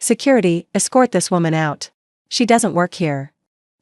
"Security, escort this woman out. She doesn't work here."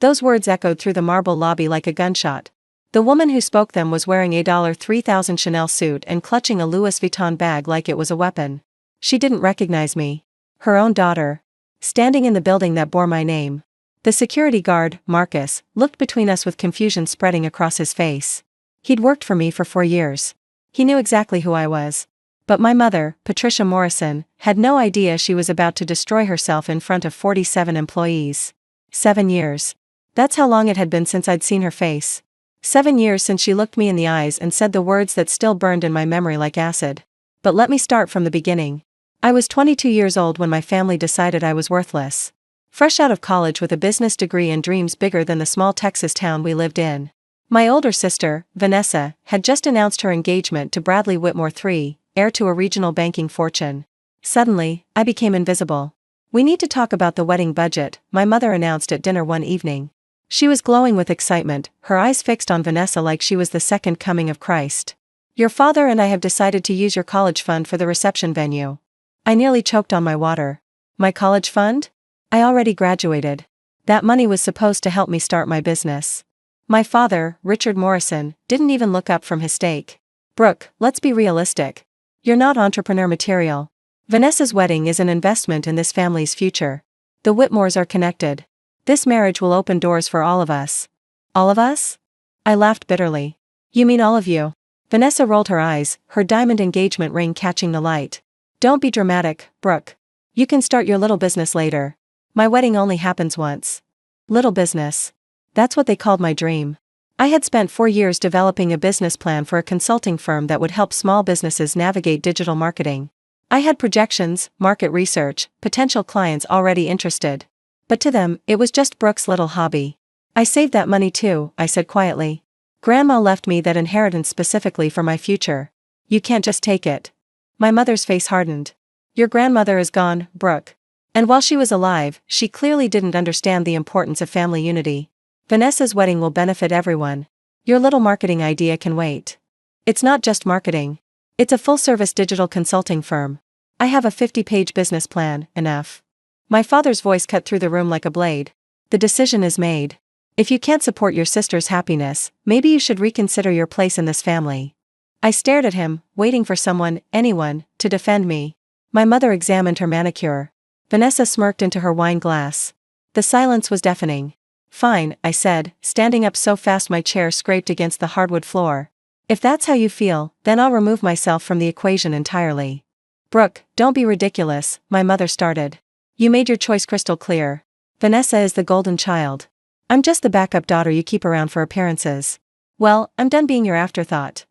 Those words echoed through the marble lobby like a gunshot. The woman who spoke them was wearing a $3,000 Chanel suit and clutching a Louis Vuitton bag like it was a weapon. She didn't recognize me. Her own daughter. Standing in the building that bore my name. The security guard, Marcus, looked between us with confusion spreading across his face. He'd worked for me for 4 years. He knew exactly who I was. But my mother, Patricia Morrison, had no idea she was about to destroy herself in front of 47 employees. 7 years. That's how long it had been since I'd seen her face. 7 years since she looked me in the eyes and said the words that still burned in my memory like acid. But let me start from the beginning. I was 22 years old when my family decided I was worthless. Fresh out of college with a business degree and dreams bigger than the small Texas town we lived in. My older sister, Vanessa, had just announced her engagement to Bradley Whitmore III, heir to a regional banking fortune. Suddenly, I became invisible. "We need to talk about the wedding budget," my mother announced at dinner one evening. She was glowing with excitement, her eyes fixed on Vanessa like she was the second coming of Christ. "Your father and I have decided to use your college fund for the reception venue." I nearly choked on my water. My college fund? I already graduated. That money was supposed to help me start my business. My father, Richard Morrison, didn't even look up from his steak. "Brooke, let's be realistic. You're not entrepreneur material. Vanessa's wedding is an investment in this family's future. The Whitmores are connected. This marriage will open doors for all of us." "All of us?" I laughed bitterly. "You mean all of you?" Vanessa rolled her eyes, her diamond engagement ring catching the light. "Don't be dramatic, Brooke. You can start your little business later. My wedding only happens once." Little business. That's what they called my dream. I had spent 4 years developing a business plan for a consulting firm that would help small businesses navigate digital marketing. I had projections, market research, potential clients already interested. But to them, it was just Brooke's little hobby. "I saved that money too," I said quietly. "Grandma left me that inheritance specifically for my future. You can't just take it." My mother's face hardened. "Your grandmother is gone, Brooke. And while she was alive, she clearly didn't understand the importance of family unity. Vanessa's wedding will benefit everyone. Your little marketing idea can wait." "It's not just marketing. It's a full-service digital consulting firm. I have a 50-page business plan, enough." My father's voice cut through the room like a blade. "The decision is made. If you can't support your sister's happiness, maybe you should reconsider your place in this family." I stared at him, waiting for someone, anyone, to defend me. My mother examined her manicure. Vanessa smirked into her wine glass. The silence was deafening. "Fine," I said, standing up so fast my chair scraped against the hardwood floor. "If that's how you feel, then I'll remove myself from the equation entirely." "Brooke, don't be ridiculous," my mother started. "You made your choice crystal clear. Vanessa is the golden child. I'm just the backup daughter you keep around for appearances. Well, I'm done being your afterthought."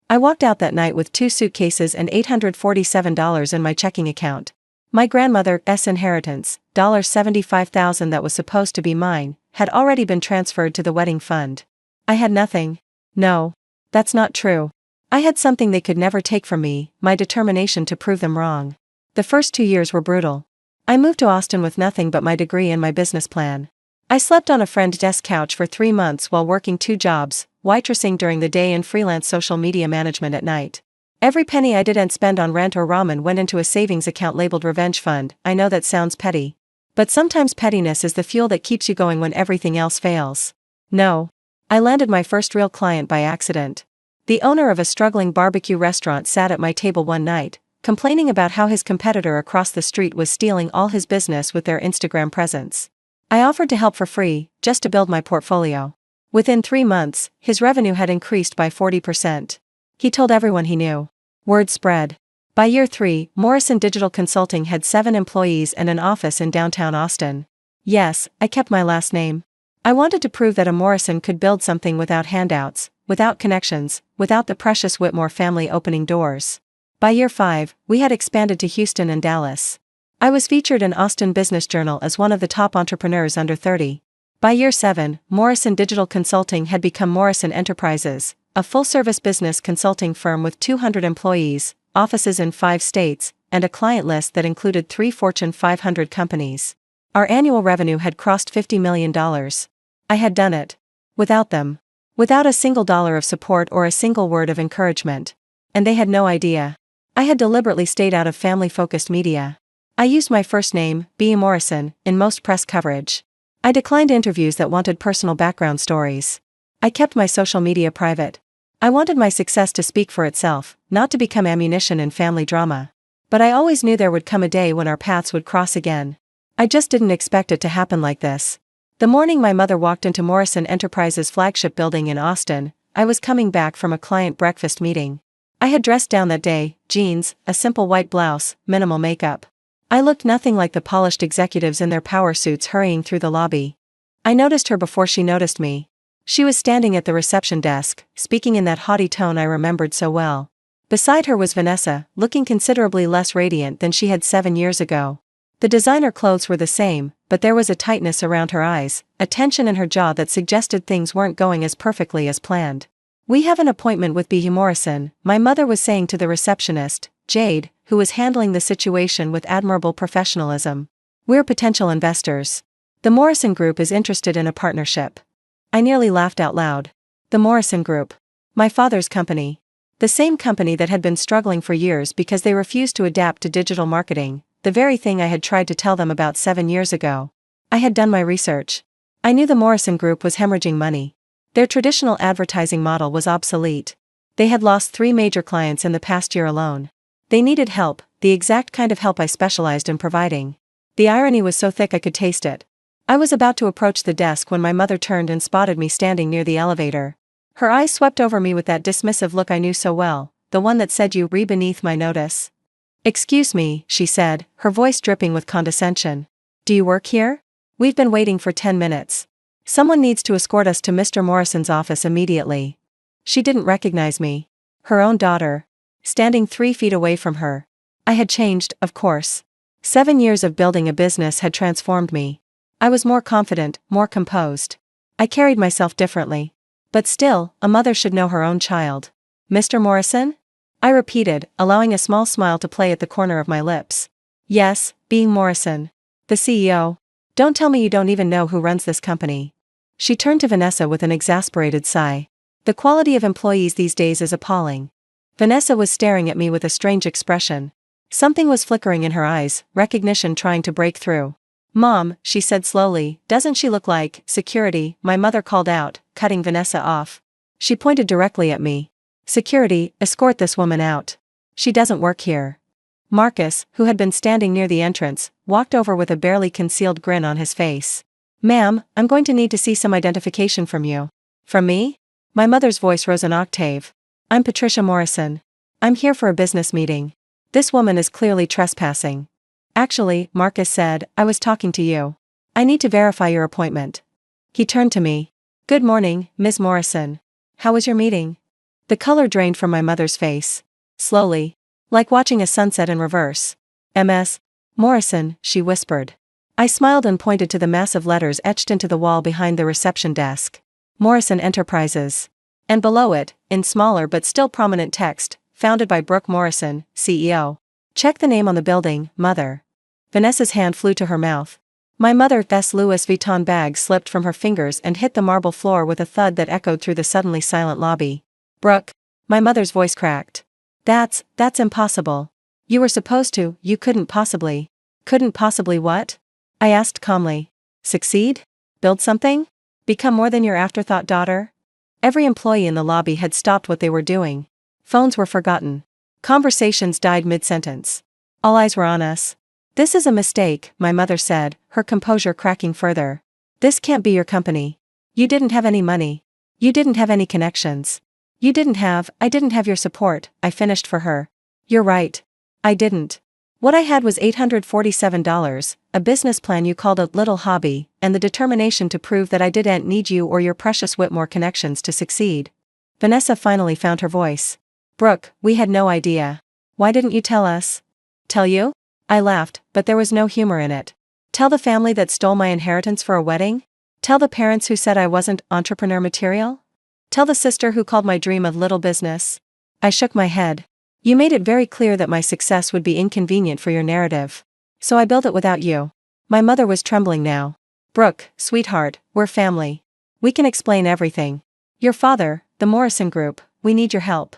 I walked out that night with 2 suitcases and $847 in my checking account. My grandmother's inheritance, $75,000 that was supposed to be mine, had already been transferred to the wedding fund. I had nothing. No. That's not true. I had something they could never take from me, my determination to prove them wrong. The first 2 years were brutal. I moved to Austin with nothing but my degree and my business plan. I slept on a friend's couch for 3 months while working 2 jobs, waitressing during the day and freelance social media management at night. Every penny I didn't spend on rent or ramen went into a savings account labeled Revenge Fund. I know that sounds petty. But sometimes pettiness is the fuel that keeps you going when everything else fails. No. I landed my first real client by accident. The owner of a struggling barbecue restaurant sat at my table one night, complaining about how his competitor across the street was stealing all his business with their Instagram presence. I offered to help for free, just to build my portfolio. Within 3 months, his revenue had increased by 40%. He told everyone he knew. Word spread. By year 3, Morrison Digital Consulting had 7 employees and an office in downtown Austin. Yes, I kept my last name. I wanted to prove that a Morrison could build something without handouts, without connections, without the precious Whitmore family opening doors. By year 5, we had expanded to Houston and Dallas. I was featured in Austin Business Journal as one of the top entrepreneurs under 30. By year 7, Morrison Digital Consulting had become Morrison Enterprises, a full-service business consulting firm with 200 employees, offices in 5 states, and a client list that included 3 Fortune 500 companies. Our annual revenue had crossed $50 million. I had done it. Without them. Without a single dollar of support or a single word of encouragement. And they had no idea. I had deliberately stayed out of family-focused media. I used my first name, B. Morrison, in most press coverage. I declined interviews that wanted personal background stories. I kept my social media private. I wanted my success to speak for itself, not to become ammunition in family drama. But I always knew there would come a day when our paths would cross again. I just didn't expect it to happen like this. The morning my mother walked into Morrison Enterprises' flagship building in Austin, I was coming back from a client breakfast meeting. I had dressed down that day, jeans, a simple white blouse, minimal makeup. I looked nothing like the polished executives in their power suits hurrying through the lobby. I noticed her before she noticed me. She was standing at the reception desk, speaking in that haughty tone I remembered so well. Beside her was Vanessa, looking considerably less radiant than she had 7 years ago. The designer clothes were the same, but there was a tightness around her eyes, a tension in her jaw that suggested things weren't going as perfectly as planned. "We have an appointment with B. Morrison," my mother was saying to the receptionist, Jade, who was handling the situation with admirable professionalism. "We're potential investors. The Morrison Group is interested in a partnership." I nearly laughed out loud. The Morrison Group. My father's company. The same company that had been struggling for years because they refused to adapt to digital marketing, the very thing I had tried to tell them about 7 years ago. I had done my research. I knew the Morrison Group was hemorrhaging money. Their traditional advertising model was obsolete. They had lost 3 major clients in the past year alone. They needed help, the exact kind of help I specialized in providing. The irony was so thick I could taste it. I was about to approach the desk when my mother turned and spotted me standing near the elevator. Her eyes swept over me with that dismissive look I knew so well, the one that said you re beneath my notice. "Excuse me," she said, her voice dripping with condescension. "Do you work here? We've been waiting for 10 minutes. Someone needs to escort us to Mr. Morrison's office immediately." She didn't recognize me. Her own daughter. Standing 3 feet away from her. I had changed, of course. 7 years of building a business had transformed me. I was more confident, more composed. I carried myself differently. But still, a mother should know her own child. "Mr. Morrison?" I repeated, allowing a small smile to play at the corner of my lips. "Yes, being Morrison. The CEO. Don't tell me you don't even know who runs this company." She turned to Vanessa with an exasperated sigh. "The quality of employees these days is appalling." Vanessa was staring at me with a strange expression. Something was flickering in her eyes, recognition trying to break through. "Mom," she said slowly, "doesn't she look like security?" my mother called out, cutting Vanessa off. She pointed directly at me. "Security, escort this woman out. She doesn't work here." Marcus, who had been standing near the entrance, walked over with a barely concealed grin on his face. "Ma'am, I'm going to need to see some identification from you." "From me?" My mother's voice rose an octave. "I'm Patricia Morrison. I'm here for a business meeting. This woman is clearly trespassing." "Actually," Marcus said, "I was talking to you. I need to verify your appointment." He turned to me. "Good morning, Ms. Morrison. How was your meeting?" The color drained from my mother's face. Slowly. Like watching a sunset in reverse. "Ms. Morrison," she whispered. I smiled and pointed to the massive letters etched into the wall behind the reception desk. Morrison Enterprises. And below it, in smaller but still prominent text, "Founded by Brooke Morrison, CEO." "Check the name on the building, Mother." Vanessa's hand flew to her mouth. My mother's Louis Vuitton bag slipped from her fingers and hit the marble floor with a thud that echoed through the suddenly silent lobby. "Brooke." My mother's voice cracked. That's impossible. You were supposed to, you couldn't possibly." "Couldn't possibly what?" I asked calmly. "Succeed? Build something? Become more than your afterthought daughter?" Every employee in the lobby had stopped what they were doing. Phones were forgotten. Conversations died mid-sentence. All eyes were on us. "This is a mistake," my mother said, her composure cracking further. "This can't be your company. You didn't have any money. You didn't have any connections. I didn't have your support," I finished for her. "You're right. I didn't. What I had was $847, a business plan you called a little hobby, and the determination to prove that I didn't need you or your precious Whitmore connections to succeed." Vanessa finally found her voice. "Brooke, we had no idea. Why didn't you tell us?" "Tell you?" I laughed, but there was no humor in it. "Tell the family that stole my inheritance for a wedding? Tell the parents who said I wasn't entrepreneur material? Tell the sister who called my dream a little business?" I shook my head. "You made it very clear that my success would be inconvenient for your narrative. So I built it without you." My mother was trembling now. "Brooke, sweetheart, we're family. We can explain everything. Your father, the Morrison Group, we need your help."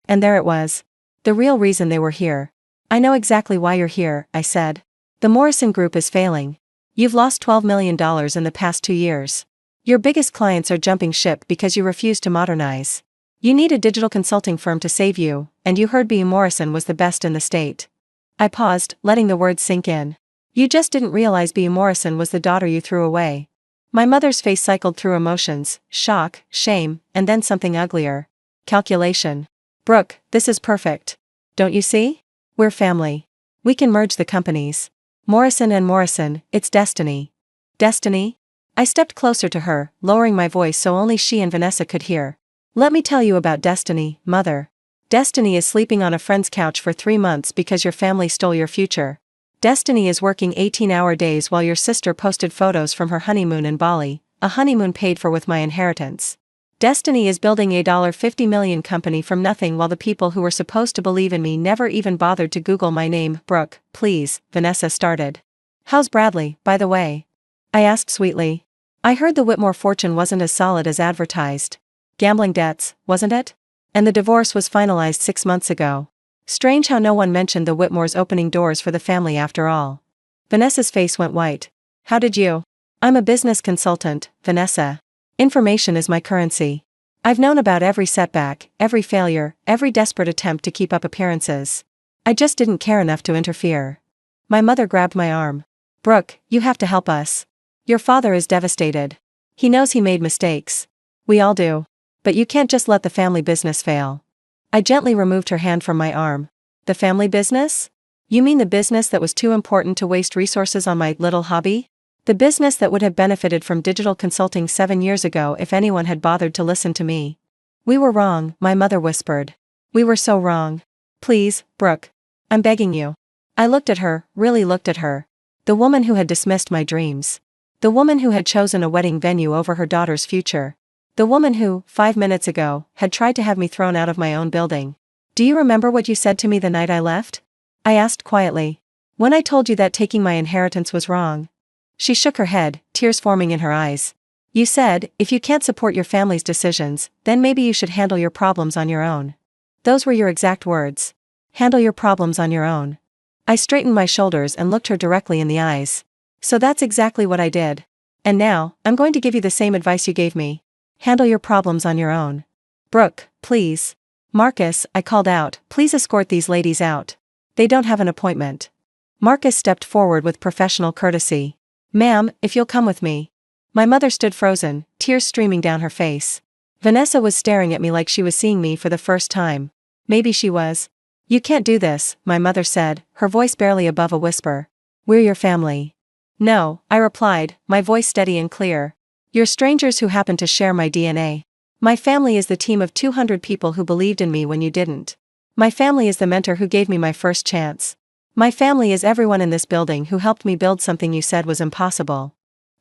And there it was. The real reason they were here. "I know exactly why you're here," I said. The Morrison Group is failing. You've lost $12 million in the past 2 years. Your biggest clients are jumping ship because you refuse to modernize. You need a digital consulting firm to save you, and you heard B. Morrison was the best in the state. I paused, letting the words sink in. You just didn't realize B. Morrison was the daughter you threw away. My mother's face cycled through emotions, shock, shame, and then something uglier. Calculation. Brooke, this is perfect. Don't you see? We're family. We can merge the companies. Morrison and Morrison, it's destiny. Destiny? I stepped closer to her, lowering my voice so only she and Vanessa could hear. Let me tell you about destiny, mother. Destiny is sleeping on a friend's couch for 3 months because your family stole your future. Destiny is working 18-hour days while your sister posted photos from her honeymoon in Bali, a honeymoon paid for with my inheritance. Destiny is building a $50 million company from nothing while the people who were supposed to believe in me never even bothered to Google my name. Brooke, please, Vanessa started. How's Bradley, by the way? I asked sweetly. I heard the Whitmore fortune wasn't as solid as advertised. Gambling debts, wasn't it? And the divorce was finalized 6 months ago. Strange how no one mentioned the Whitmores opening doors for the family after all. Vanessa's face went white. How did you? I'm a business consultant, Vanessa. Information is my currency. I've known about every setback, every failure, every desperate attempt to keep up appearances. I just didn't care enough to interfere. My mother grabbed my arm. Brooke, you have to help us. Your father is devastated. He knows he made mistakes. We all do. But you can't just let the family business fail. I gently removed her hand from my arm. The family business? You mean the business that was too important to waste resources on my little hobby? The business that would have benefited from digital consulting 7 years ago if anyone had bothered to listen to me. We were wrong, my mother whispered. We were so wrong. Please, Brooke. I'm begging you. I looked at her, really looked at her. The woman who had dismissed my dreams. The woman who had chosen a wedding venue over her daughter's future. The woman who, 5 minutes ago, had tried to have me thrown out of my own building. Do you remember what you said to me the night I left? I asked quietly. When I told you that taking my inheritance was wrong. She shook her head, tears forming in her eyes. You said, if you can't support your family's decisions, then maybe you should handle your problems on your own. Those were your exact words. Handle your problems on your own. I straightened my shoulders and looked her directly in the eyes. So that's exactly what I did. And now, I'm going to give you the same advice you gave me. Handle your problems on your own. Brooke, please. Marcus, I called out, please escort these ladies out. They don't have an appointment. Marcus stepped forward with professional courtesy. Ma'am, if you'll come with me. My mother stood frozen, tears streaming down her face. Vanessa was staring at me like she was seeing me for the first time. Maybe she was. You can't do this, my mother said, her voice barely above a whisper. We're your family. No, I replied, my voice steady and clear. You're strangers who happen to share my DNA. My family is the team of 200 people who believed in me when you didn't. My family is the mentor who gave me my first chance. My family is everyone in this building who helped me build something you said was impossible.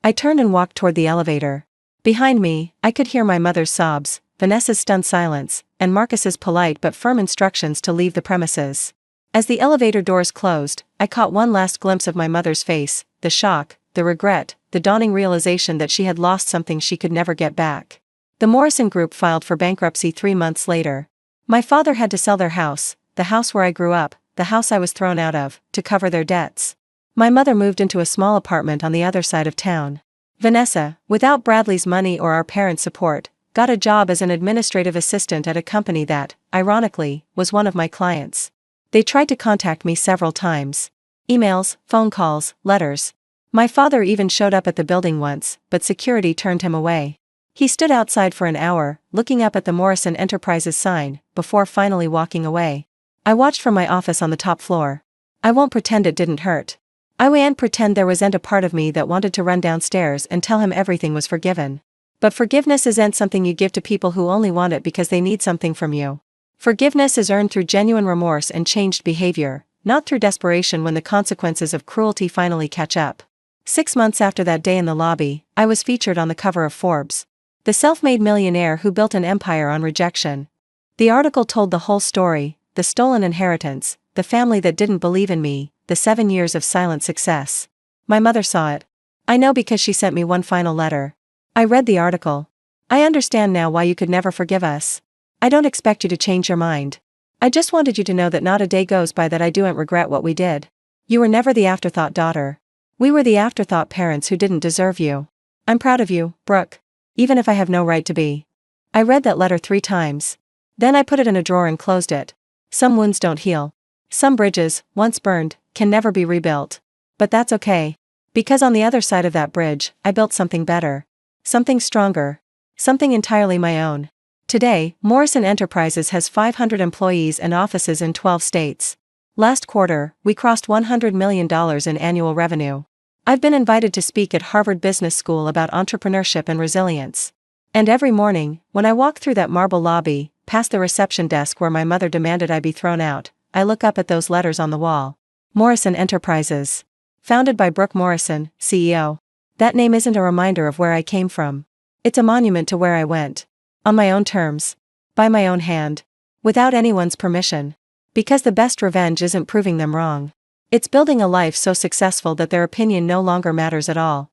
I turned and walked toward the elevator. Behind me, I could hear my mother's sobs, Vanessa's stunned silence, and Marcus's polite but firm instructions to leave the premises. As the elevator doors closed, I caught one last glimpse of my mother's face, the shock, the regret, the dawning realization that she had lost something she could never get back. The Morrison Group filed for bankruptcy 3 months later. My father had to sell their house, the house where I grew up, the house I was thrown out of, to cover their debts. My mother moved into a small apartment on the other side of town. Vanessa, without Bradley's money or our parents' support, got a job as an administrative assistant at a company that, ironically, was one of my clients. They tried to contact me several times. Emails, phone calls, letters. My father even showed up at the building once, but security turned him away. He stood outside for an hour, looking up at the Morrison Enterprises sign, before finally walking away. I watched from my office on the top floor. I won't pretend it didn't hurt. I won't pretend there wasn't a part of me that wanted to run downstairs and tell him everything was forgiven. But forgiveness isn't something you give to people who only want it because they need something from you. Forgiveness is earned through genuine remorse and changed behavior, not through desperation when the consequences of cruelty finally catch up. 6 months after that day in the lobby, I was featured on the cover of Forbes. The self-made millionaire who built an empire on rejection. The article told the whole story, the stolen inheritance, the family that didn't believe in me, the 7 years of silent success. My mother saw it. I know because she sent me one final letter. I read the article. I understand now why you could never forgive us. I don't expect you to change your mind. I just wanted you to know that not a day goes by that I don't regret what we did. You were never the afterthought daughter. We were the afterthought parents who didn't deserve you. I'm proud of you, Brooke. Even if I have no right to be. I read that letter 3 times. Then I put it in a drawer and closed it. Some wounds don't heal. Some bridges, once burned, can never be rebuilt. But that's okay. Because on the other side of that bridge, I built something better. Something stronger. Something entirely my own. Today, Morrison Enterprises has 500 employees and offices in 12 states. Last quarter, we crossed $100 million in annual revenue. I've been invited to speak at Harvard Business School about entrepreneurship and resilience. And every morning, when I walk through that marble lobby, past the reception desk where my mother demanded I be thrown out, I look up at those letters on the wall. Morrison Enterprises. Founded by Brooke Morrison, CEO. That name isn't a reminder of where I came from. It's a monument to where I went. On my own terms. By my own hand. Without anyone's permission. Because the best revenge isn't proving them wrong. It's building a life so successful that their opinion no longer matters at all.